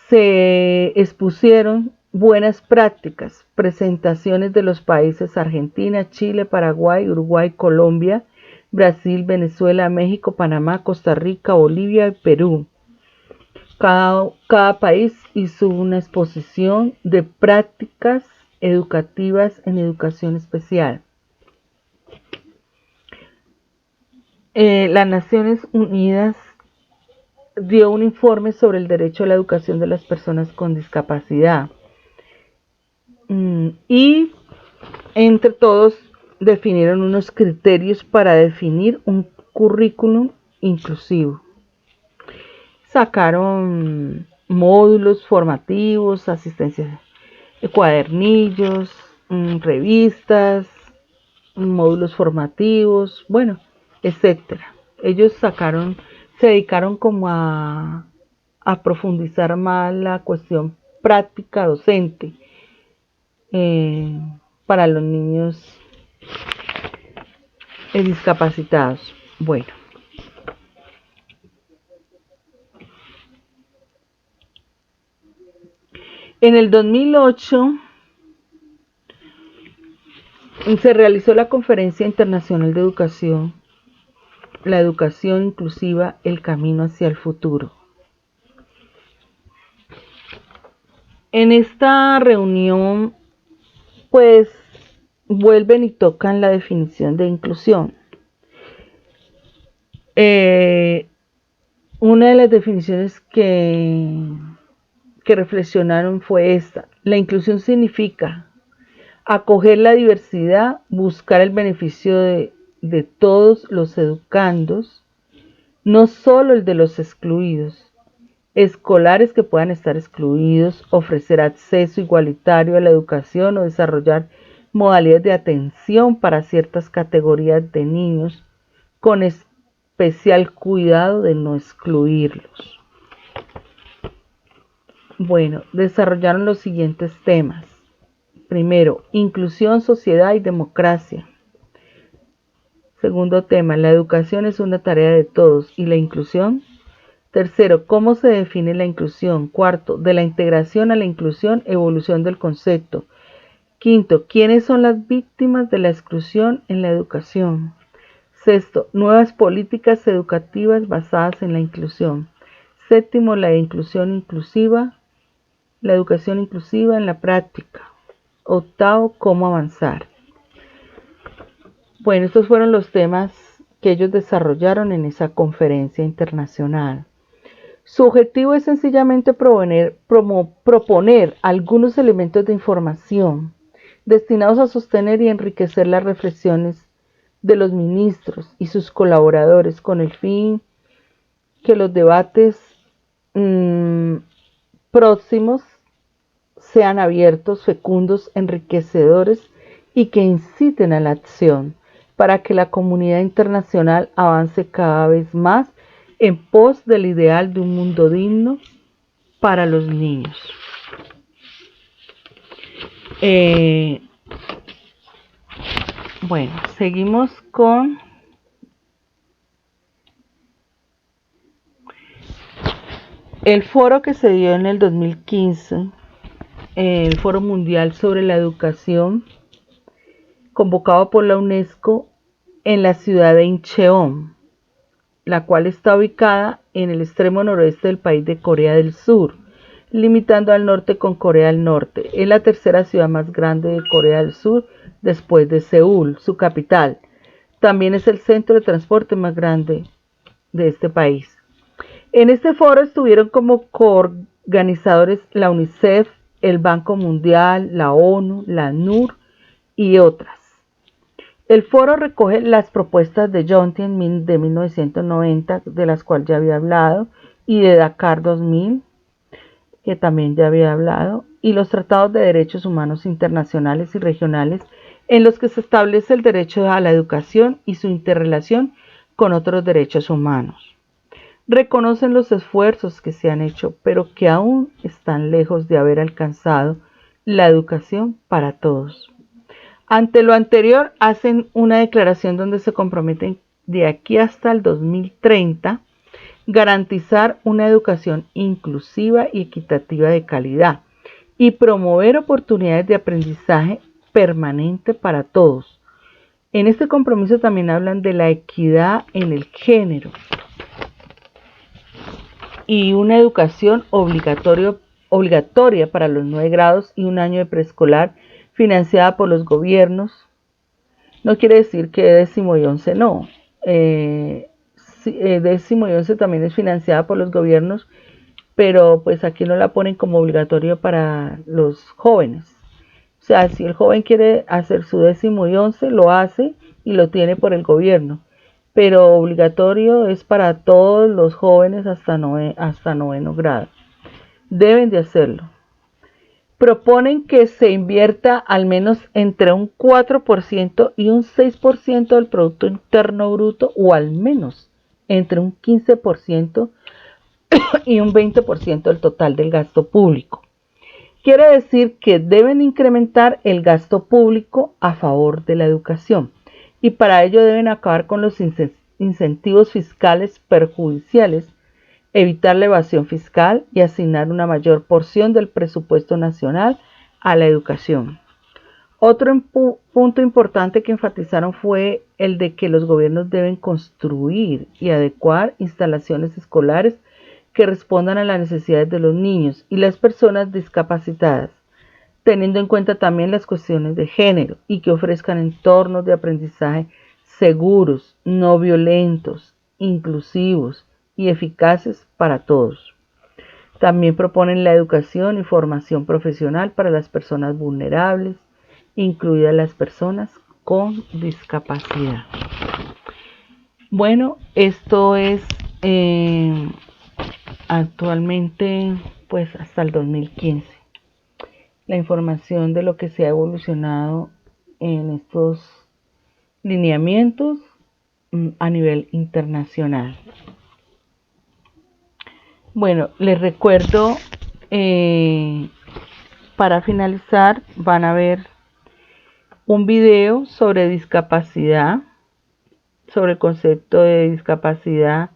Se expusieron buenas prácticas, presentaciones de los países Argentina, Chile, Paraguay, Uruguay, Colombia, Brasil, Venezuela, México, Panamá, Costa Rica, Bolivia y Perú. Cada país hizo una exposición de prácticas educativas en educación especial. Las Naciones Unidas dio un informe sobre el derecho a la educación de las personas con discapacidad. Y entre todos definieron unos criterios para definir un currículum inclusivo. Sacaron módulos formativos, asistencia, cuadernillos, revistas, módulos formativos, bueno, etcétera. Ellos se dedicaron como a profundizar más la cuestión práctica docente eh, para los niños discapacitados. Bueno, en el 2008 se realizó la Conferencia Internacional de Educación, la educación inclusiva, el camino hacia el futuro. En esta reunión, pues, vuelven y tocan la definición de inclusión. Una de las definiciones que reflexionaron fue esta: la inclusión significa acoger la diversidad, buscar el beneficio de todos los educandos, no solo el de los excluidos, escolares que puedan estar excluidos, ofrecer acceso igualitario a la educación o desarrollar modalidades de atención para ciertas categorías de niños, con especial cuidado de no excluirlos. Bueno, desarrollaron los siguientes temas. Primero, inclusión, sociedad y democracia. Segundo tema, la educación es una tarea de todos y la inclusión. Tercero, ¿cómo se define la inclusión? Cuarto, de la integración a la inclusión, evolución del concepto. Quinto, ¿quiénes son las víctimas de la exclusión en la educación? Sexto, nuevas políticas educativas basadas en la inclusión. Séptimo, la inclusión inclusiva, la educación inclusiva en la práctica. Octavo, cómo avanzar. Bueno, estos fueron los temas que ellos desarrollaron en esa conferencia internacional. Su objetivo es sencillamente proponer algunos elementos de información destinados a sostener y enriquecer las reflexiones de los ministros y sus colaboradores, con el fin que los debates próximos sean abiertos, fecundos, enriquecedores y que inciten a la acción para que la comunidad internacional avance cada vez más en pos del ideal de un mundo digno para los niños. Bueno, seguimos con el foro que se dio en el 2015, el Foro Mundial sobre la Educación, convocado por la UNESCO en la ciudad de Incheon, la cual está ubicada en el extremo noroeste del país de Corea del Sur, limitando al norte con Corea del Norte. Es la tercera ciudad más grande de Corea del Sur después de Seúl, su capital. También es el centro de transporte más grande de este país. En este foro estuvieron como coorganizadores la UNICEF, el Banco Mundial, la ONU, la ACNUR y otras. El foro recoge las propuestas de Yontian de 1990, de las cuales ya había hablado, y de Dakar 2000, que también ya había hablado, y los tratados de derechos humanos internacionales y regionales en los que se establece el derecho a la educación y su interrelación con otros derechos humanos. Reconocen los esfuerzos que se han hecho, pero que aún están lejos de haber alcanzado la educación para todos. Ante lo anterior, hacen una declaración donde se comprometen de aquí hasta el 2030 garantizar una educación inclusiva y equitativa de calidad y promover oportunidades de aprendizaje permanente para todos. En este compromiso también hablan de la equidad en el género y una educación obligatoria para los 9 grados y un año de preescolar financiada por los gobiernos. No quiere decir que décimo y 11 no. Décimo y 11 también es financiada por los gobiernos, pero pues aquí no la ponen como obligatorio para los jóvenes. sea, si el joven quiere hacer su 10º y 11, lo hace y lo tiene por el gobierno, pero obligatorio es para todos los jóvenes hasta noveno grado. Deben de hacerlo. Proponen que se invierta al menos entre un 4% y un 6% del Producto Interno Bruto, o al menos entre un 15% y un 20% del total del gasto público. Quiere decir que deben incrementar el gasto público a favor de la educación, y para ello deben acabar con los incentivos fiscales perjudiciales, evitar la evasión fiscal y asignar una mayor porción del presupuesto nacional a la educación. Otro punto importante que enfatizaron fue el de que los gobiernos deben construir y adecuar instalaciones escolares que respondan a las necesidades de los niños y las personas discapacitadas, teniendo en cuenta también las cuestiones de género, y que ofrezcan entornos de aprendizaje seguros, no violentos, inclusivos y eficaces para todos. También proponen la educación y formación profesional para las personas vulnerables, incluidas las personas con discapacidad. Bueno, esto es actualmente, pues hasta el 2015, la información de lo que se ha evolucionado en estos lineamientos a nivel internacional. Bueno, les recuerdo, para finalizar, van a ver un video sobre discapacidad, sobre el concepto de discapacidad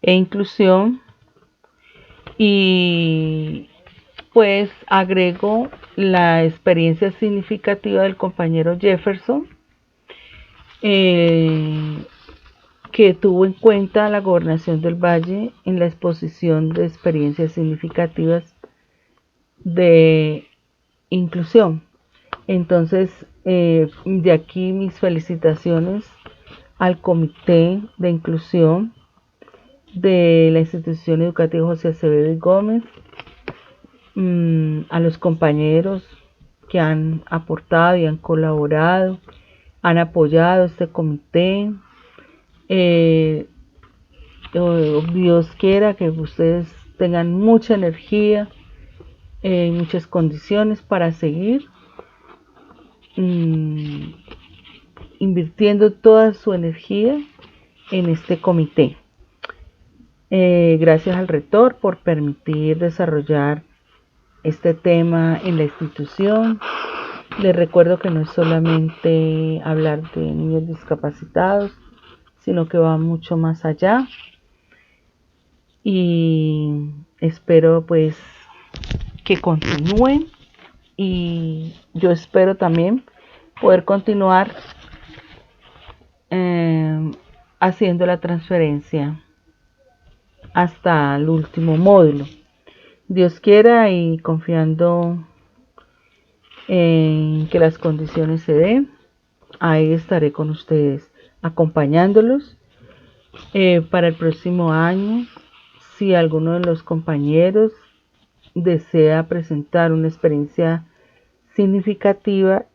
e inclusión, y pues agrego la experiencia significativa del compañero Jefferson, que tuvo en cuenta la Gobernación del Valle en la exposición de experiencias significativas de inclusión. Entonces, de aquí mis felicitaciones al Comité de Inclusión de la Institución Educativa José Acevedo y Gómez, a los compañeros que han aportado y han colaborado, han apoyado este comité. Dios quiera que ustedes tengan mucha energía, muchas condiciones para seguir invirtiendo toda su energía en este comité. Gracias al rector por permitir desarrollar este tema en la institución. Les recuerdo que no es solamente hablar de niños discapacitados, sino que va mucho más allá, y espero pues que continúen, y yo espero también poder continuar haciendo la transferencia hasta el último módulo. Dios quiera, y confiando en que las condiciones se den, ahí estaré con ustedes acompañándolos para el próximo año. Si alguno de los compañeros desea presentar una experiencia significativa,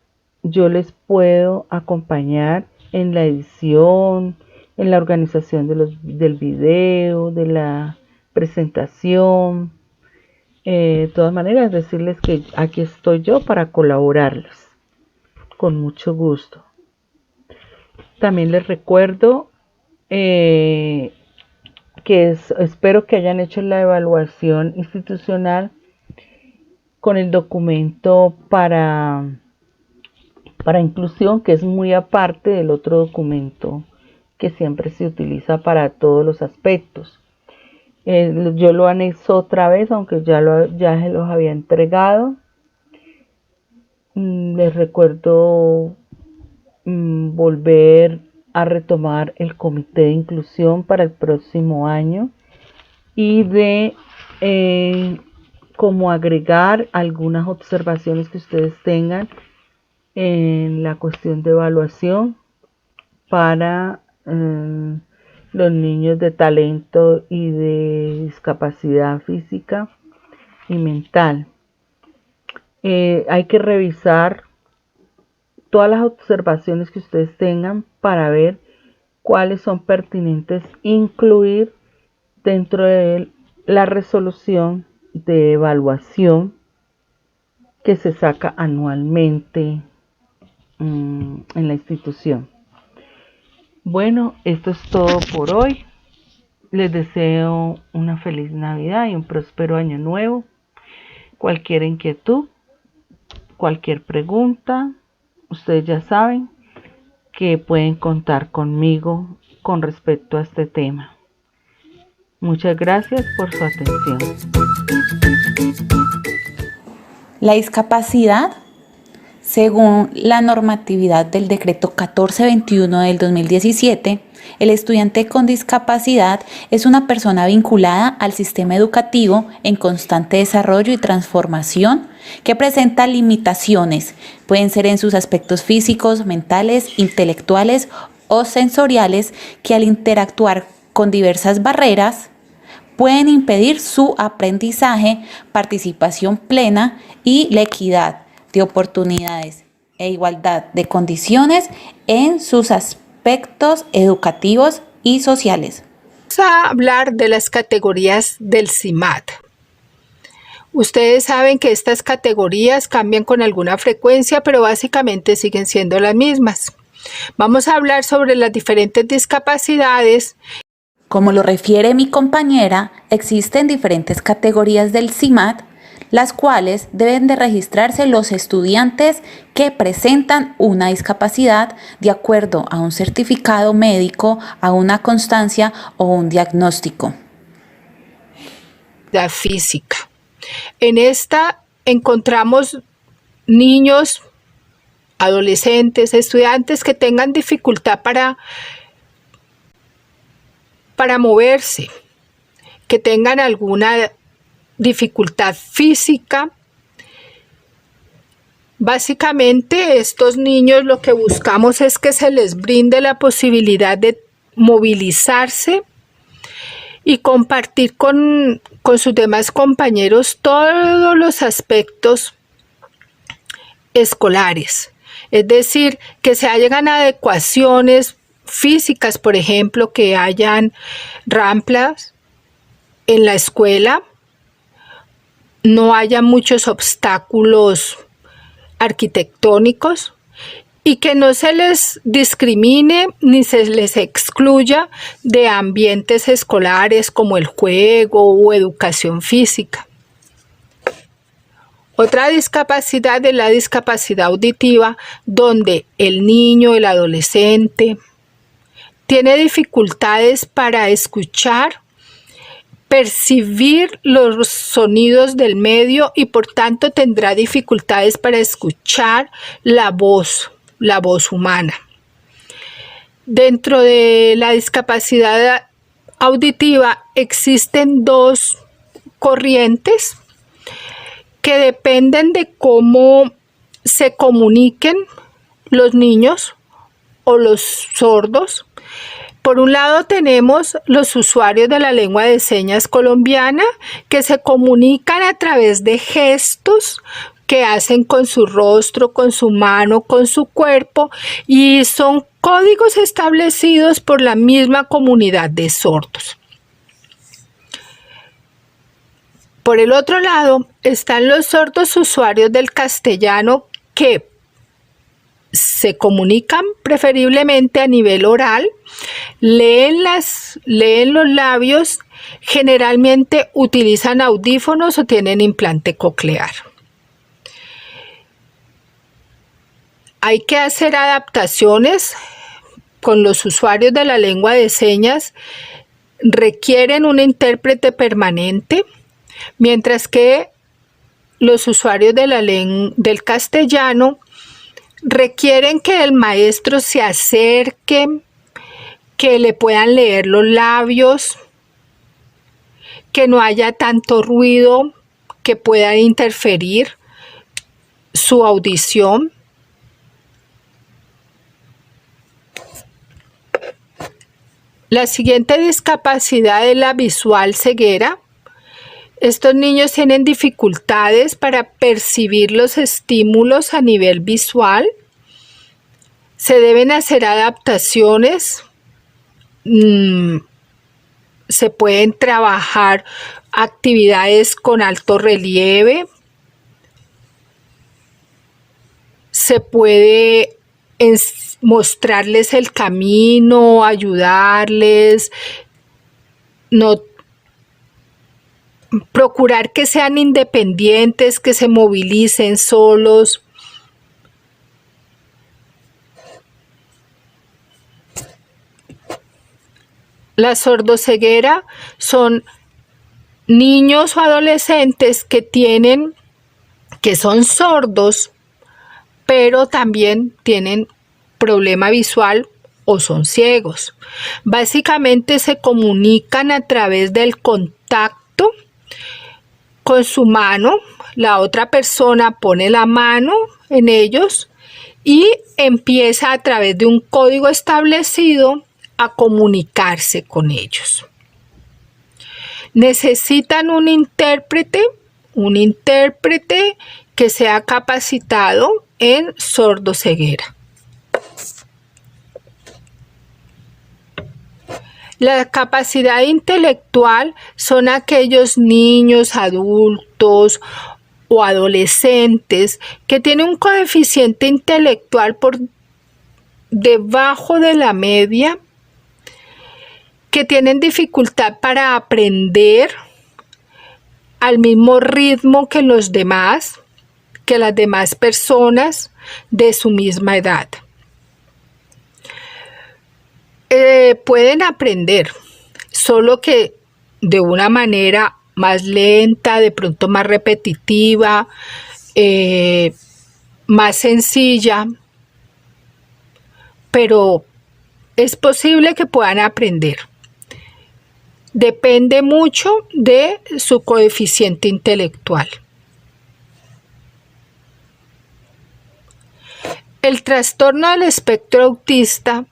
yo les puedo acompañar en la edición, en la organización del video, de la presentación. De todas maneras, decirles que aquí estoy yo para colaborarles con mucho gusto. También les recuerdo que espero que hayan hecho la evaluación institucional con el documento para inclusión, que es muy aparte del otro documento que siempre se utiliza para todos los aspectos. Yo lo anexo otra vez, aunque ya se los había entregado. Les recuerdo volver a retomar el comité de inclusión para el próximo año, y de como agregar algunas observaciones que ustedes tengan en la cuestión de evaluación para los niños de talento y de discapacidad física y mental. Hay que revisar todas las observaciones que ustedes tengan para ver cuáles son pertinentes incluir dentro de la resolución de evaluación que se saca anualmente en la institución. Bueno, esto es todo por hoy. Les deseo una feliz Navidad y un próspero año nuevo. Cualquier inquietud, cualquier pregunta, ustedes ya saben que pueden contar conmigo con respecto a este tema. Muchas gracias por su atención. La discapacidad, según la normatividad del decreto 1421 del 2017, el estudiante con discapacidad es una persona vinculada al sistema educativo en constante desarrollo y transformación que presenta limitaciones, pueden ser en sus aspectos físicos, mentales, intelectuales o sensoriales, que al interactuar con diversas barreras pueden impedir su aprendizaje, participación plena y la equidad de oportunidades e igualdad de condiciones en sus aspectos educativos y sociales. Vamos a hablar de las categorías del CIMAD. Ustedes saben que estas categorías cambian con alguna frecuencia, pero básicamente siguen siendo las mismas. Vamos a hablar sobre las diferentes discapacidades. Como lo refiere mi compañera, existen diferentes categorías del CIMAD, las cuales deben de registrarse los estudiantes que presentan una discapacidad de acuerdo a un certificado médico, a una constancia o un diagnóstico. La física. En esta encontramos niños, adolescentes, estudiantes que tengan dificultad para moverse, que tengan alguna dificultad física. Básicamente, estos niños lo que buscamos es que se les brinde la posibilidad de movilizarse y compartir con sus demás compañeros todos los aspectos escolares. Es decir, que se hagan adecuaciones físicas, por ejemplo, que hayan rampas en la escuela, no haya muchos obstáculos arquitectónicos y que no se les discrimine ni se les excluya de ambientes escolares como el juego o educación física. Otra discapacidad es la discapacidad auditiva, donde el niño, el adolescente, tiene dificultades para escuchar, percibir los sonidos del medio y por tanto tendrá dificultades para escuchar la voz humana. Dentro de la discapacidad auditiva existen dos corrientes que dependen de cómo se comuniquen los niños o los sordos. Por un lado tenemos los usuarios de la lengua de señas colombiana que se comunican a través de gestos que hacen con su rostro, con su mano, con su cuerpo, y son códigos establecidos por la misma comunidad de sordos. Por el otro lado están los sordos usuarios del castellano que se comunican preferiblemente a nivel oral, leen los labios, generalmente utilizan audífonos o tienen implante coclear. Hay que hacer adaptaciones con los usuarios de la lengua de señas, requieren un intérprete permanente, mientras que los usuarios del castellano requieren que el maestro se acerque, que le puedan leer los labios, que no haya tanto ruido que pueda interferir su audición. La siguiente discapacidad es la visual ceguera. Estos niños tienen dificultades para percibir los estímulos a nivel visual. Se deben hacer adaptaciones, se pueden trabajar actividades con alto relieve, se puede mostrarles el camino, ayudarles, procurar que sean independientes, que se movilicen solos. La sordoceguera son niños o adolescentes que son sordos, pero también tienen problema visual o son ciegos. Básicamente se comunican a través del contacto con su mano. La otra persona pone la mano en ellos y empieza a través de un código establecido a comunicarse con ellos. Necesitan un intérprete que sea capacitado en sordoceguera. La capacidad intelectual son aquellos niños, adultos o adolescentes que tienen un coeficiente intelectual por debajo de la media, que tienen dificultad para aprender al mismo ritmo que las demás personas de su misma edad. Pueden aprender, solo que de una manera más lenta, de pronto más repetitiva, más sencilla, pero es posible que puedan aprender. Depende mucho de su coeficiente intelectual. El trastorno del espectro autista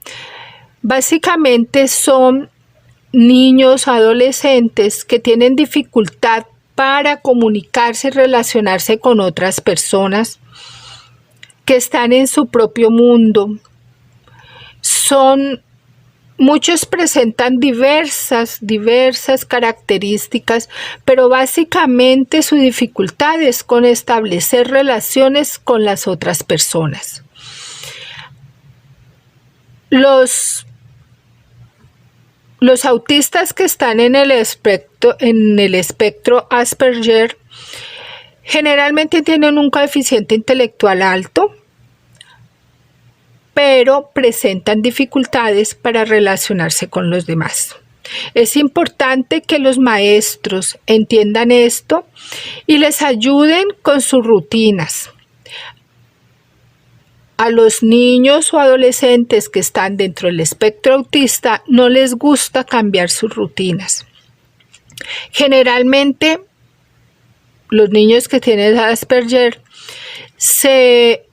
básicamente son niños, adolescentes que tienen dificultad para comunicarse y relacionarse con otras personas, que están en su propio mundo. Muchos presentan diversas características, pero básicamente su dificultad es con establecer relaciones con las otras personas. Los autistas que están en el espectro Asperger generalmente tienen un coeficiente intelectual alto, pero presentan dificultades para relacionarse con los demás. Es importante que los maestros entiendan esto y les ayuden con sus rutinas. A los niños o adolescentes que están dentro del espectro autista no les gusta cambiar sus rutinas. Generalmente, los niños que tienen Asperger se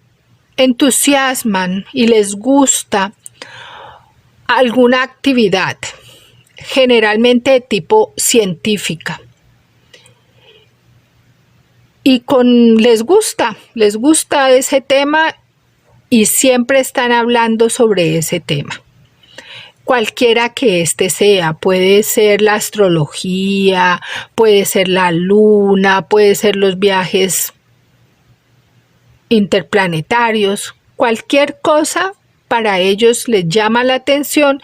entusiasman y les gusta alguna actividad, generalmente de tipo científica. Y les gusta ese tema y siempre están hablando sobre ese tema. Cualquiera que sea, puede ser la astrología, puede ser la luna, puede ser los viajes interplanetarios, cualquier cosa para ellos les llama la atención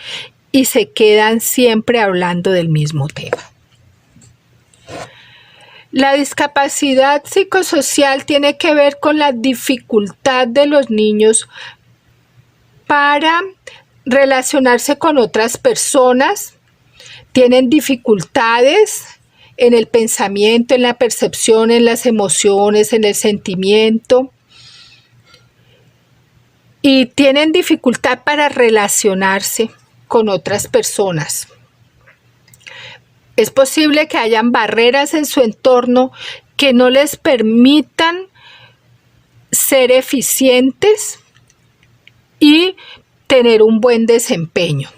y se quedan siempre hablando del mismo tema. La discapacidad psicosocial tiene que ver con la dificultad de los niños para relacionarse con otras personas. Tienen dificultades en el pensamiento, en la percepción, en las emociones, en el sentimiento. Y tienen dificultad para relacionarse con otras personas. Es posible que hayan barreras en su entorno que no les permitan ser eficientes y tener un buen desempeño.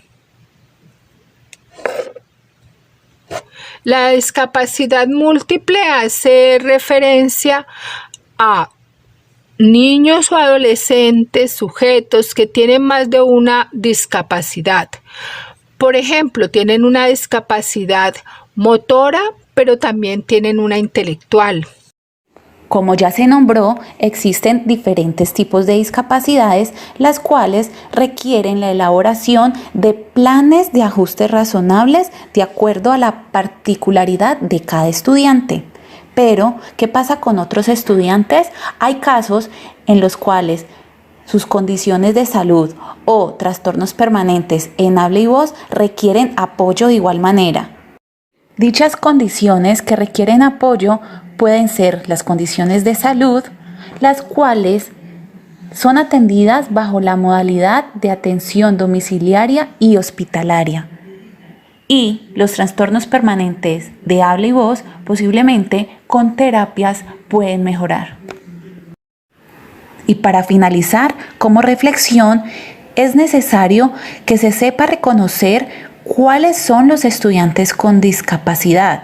La discapacidad múltiple hace referencia a niños o adolescentes sujetos que tienen más de una discapacidad. Por ejemplo, tienen una discapacidad motora, pero también tienen una intelectual. Como ya se nombró, existen diferentes tipos de discapacidades, las cuales requieren la elaboración de planes de ajustes razonables de acuerdo a la particularidad de cada estudiante. Pero, ¿qué pasa con otros estudiantes? Hay casos en los cuales sus condiciones de salud o trastornos permanentes en habla y voz requieren apoyo de igual manera. Dichas condiciones que requieren apoyo pueden ser las condiciones de salud, las cuales son atendidas bajo la modalidad de atención domiciliaria y hospitalaria. Y los trastornos permanentes de habla y voz posiblemente con terapias pueden mejorar. Y para finalizar, como reflexión, es necesario que se sepa reconocer cuáles son los estudiantes con discapacidad.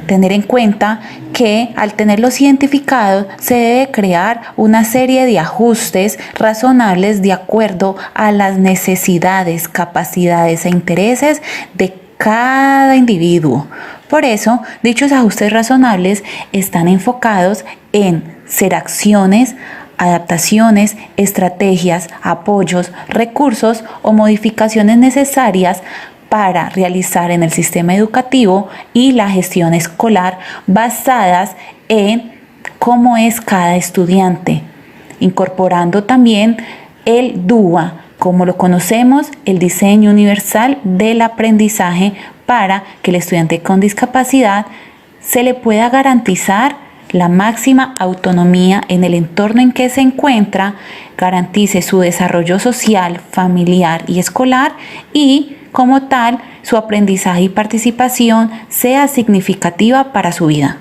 Tener en cuenta que al tenerlos identificados se debe crear una serie de ajustes razonables de acuerdo a las necesidades, capacidades e intereses de cada individuo. Por eso, dichos ajustes razonables están enfocados en ser acciones, adaptaciones, estrategias, apoyos, recursos o modificaciones necesarias para realizar en el sistema educativo y la gestión escolar basadas en cómo es cada estudiante, incorporando también el DUA, como lo conocemos, el diseño universal del aprendizaje, para que el estudiante con discapacidad se le pueda garantizar la máxima autonomía en el entorno en que se encuentra, garantice su desarrollo social, familiar y escolar y, como tal, su aprendizaje y participación sea significativa para su vida.